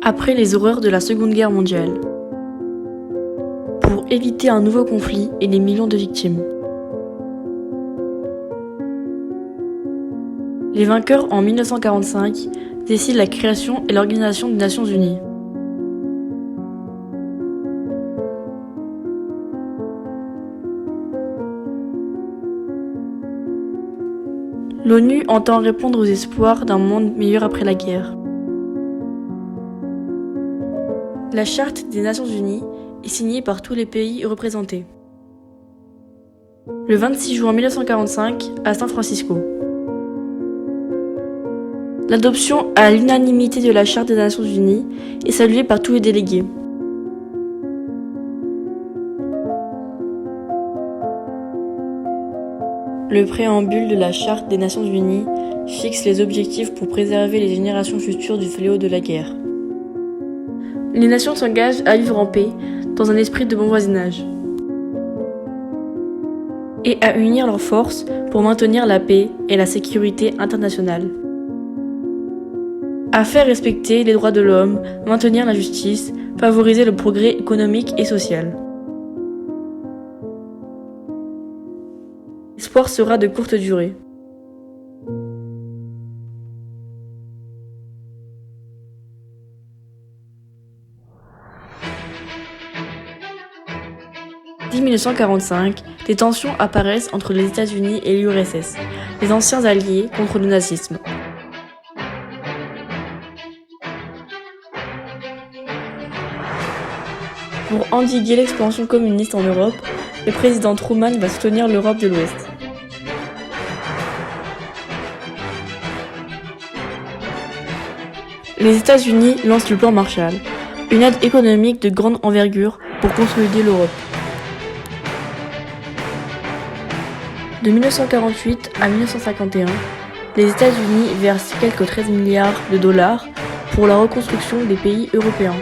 après les horreurs de la Seconde Guerre mondiale, pour éviter un nouveau conflit et des millions de victimes. Les vainqueurs en 1945 décident la création et l'organisation des Nations Unies. L'ONU entend répondre aux espoirs d'un monde meilleur après la guerre. La Charte des Nations Unies est signée par tous les pays représentés. Le 26 juin 1945, à San Francisco. L'adoption à l'unanimité de la Charte des Nations Unies est saluée par tous les délégués. Le préambule de la Charte des Nations Unies fixe les objectifs pour préserver les générations futures du fléau de la guerre. Les nations s'engagent à vivre en paix, dans un esprit de bon voisinage, et à unir leurs forces pour maintenir la paix et la sécurité internationale, à faire respecter les droits de l'homme, maintenir la justice, favoriser le progrès économique et social. L'espoir sera de courte durée. Dès 1945, des tensions apparaissent entre les États-Unis et l'URSS, les anciens alliés contre le nazisme. Pour endiguer l'expansion communiste en Europe, le président Truman va soutenir l'Europe de l'Ouest. Les États-Unis lancent le plan Marshall, une aide économique de grande envergure pour consolider l'Europe. De 1948 à 1951, les États-Unis versent quelques 13 milliards de dollars pour la reconstruction des pays européens.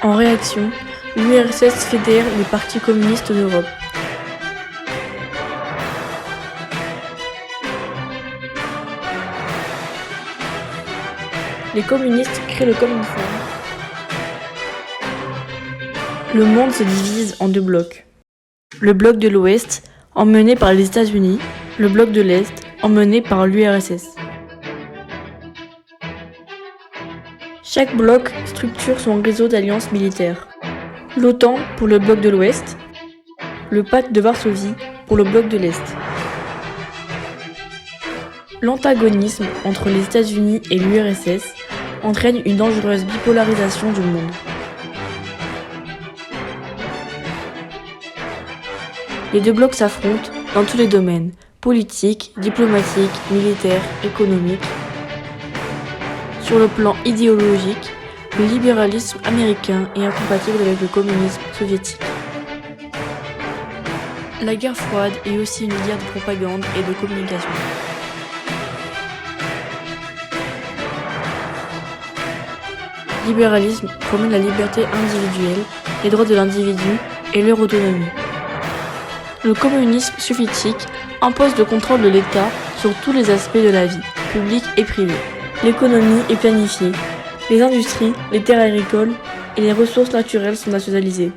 En réaction, l'URSS fédère les partis communistes d'Europe. Les communistes créent le Komintern. Le monde se divise en deux blocs. Le bloc de l'Ouest, emmené par les États-Unis, le bloc de l'Est, emmené par l'URSS. Chaque bloc structure son réseau d'alliances militaires. L'OTAN pour le bloc de l'Ouest, le Pacte de Varsovie pour le bloc de l'Est. L'antagonisme entre les États-Unis et l'URSS entraîne une dangereuse bipolarisation du monde. Les deux blocs s'affrontent dans tous les domaines, politiques, diplomatiques, militaires, économiques. Sur le plan idéologique, le libéralisme américain est incompatible avec le communisme soviétique. La guerre froide est aussi une guerre de propagande et de communication. Libéralisme promène la liberté individuelle, les droits de l'individu et leur autonomie. Le communisme soviétique impose le contrôle de l'État sur tous les aspects de la vie, publique et privée. L'économie est planifiée, les industries, les terres agricoles et les ressources naturelles sont nationalisées.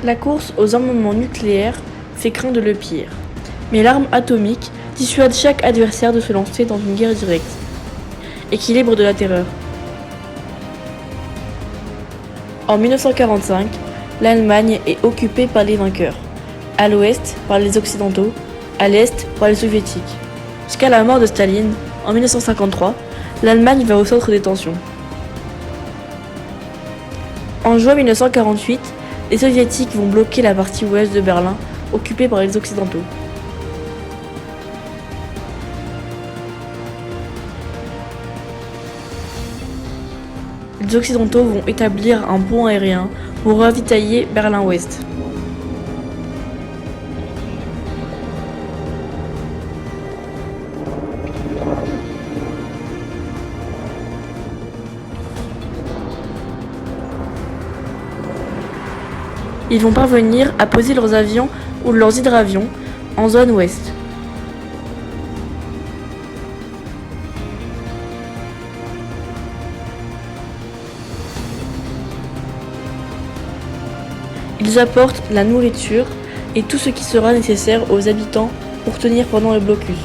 La course aux armements nucléaires fait craindre le pire, mais l'arme atomique dissuade chaque adversaire de se lancer dans une guerre directe. Équilibre de la terreur. En 1945, l'Allemagne est occupée par les vainqueurs, à l'ouest par les Occidentaux, à l'est par les Soviétiques. Jusqu'à la mort de Staline, en 1953, l'Allemagne va au centre des tensions. En juin 1948, les Soviétiques vont bloquer la partie ouest de Berlin, occupée par les Occidentaux. Les Occidentaux vont établir un pont aérien pour ravitailler Berlin-Ouest. Ils vont parvenir à poser leurs avions ou leurs hydravions en zone ouest. Ils apportent la nourriture et tout ce qui sera nécessaire aux habitants pour tenir pendant le blocus.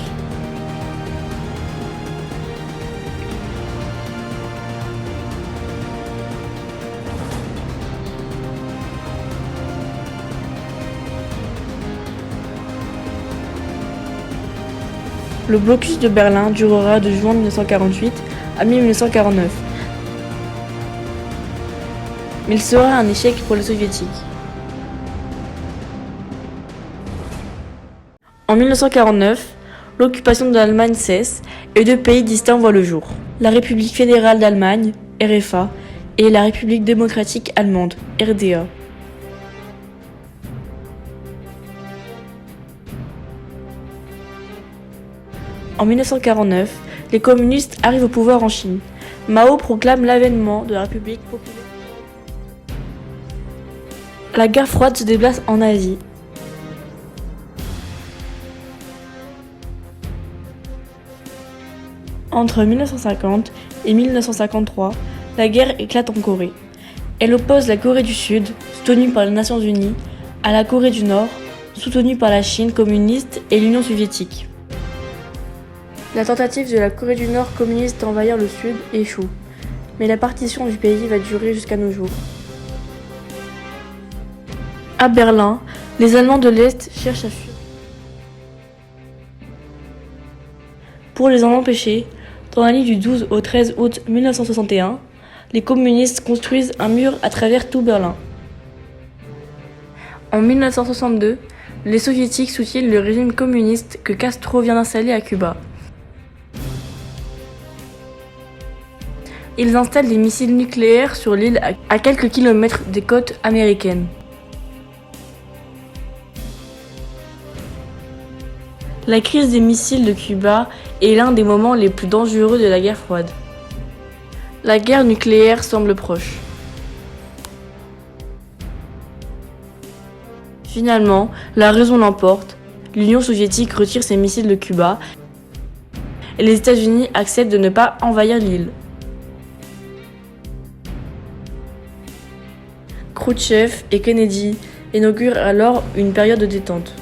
Le blocus de Berlin durera de juin 1948 à mai 1949. Mais il sera un échec pour les soviétiques. En 1949, l'occupation de l'Allemagne cesse et deux pays distincts voient le jour. La République fédérale d'Allemagne, RFA, et la République démocratique allemande, RDA. En 1949, les communistes arrivent au pouvoir en Chine. Mao proclame l'avènement de la République populaire. La guerre froide se déplace en Asie. Entre 1950 et 1953, la guerre éclate en Corée. Elle oppose la Corée du Sud, soutenue par les Nations Unies, à la Corée du Nord, soutenue par la Chine communiste et l'Union soviétique. La tentative de la Corée du Nord communiste d'envahir le Sud échoue, mais la partition du pays va durer jusqu'à nos jours. À Berlin, les Allemands de l'Est cherchent à fuir. Pour les en empêcher, dans la nuit du 12 au 13 août 1961, les communistes construisent un mur à travers tout Berlin. En 1962, les soviétiques soutiennent le régime communiste que Castro vient d'installer à Cuba. Ils installent des missiles nucléaires sur l'île à quelques kilomètres des côtes américaines. La crise des missiles de Cuba est l'un des moments les plus dangereux de la guerre froide. La guerre nucléaire semble proche. Finalement, la raison l'emporte. L'Union soviétique retire ses missiles de Cuba et les États-Unis acceptent de ne pas envahir l'île. Khrouchtchev et Kennedy inaugurent alors une période de détente.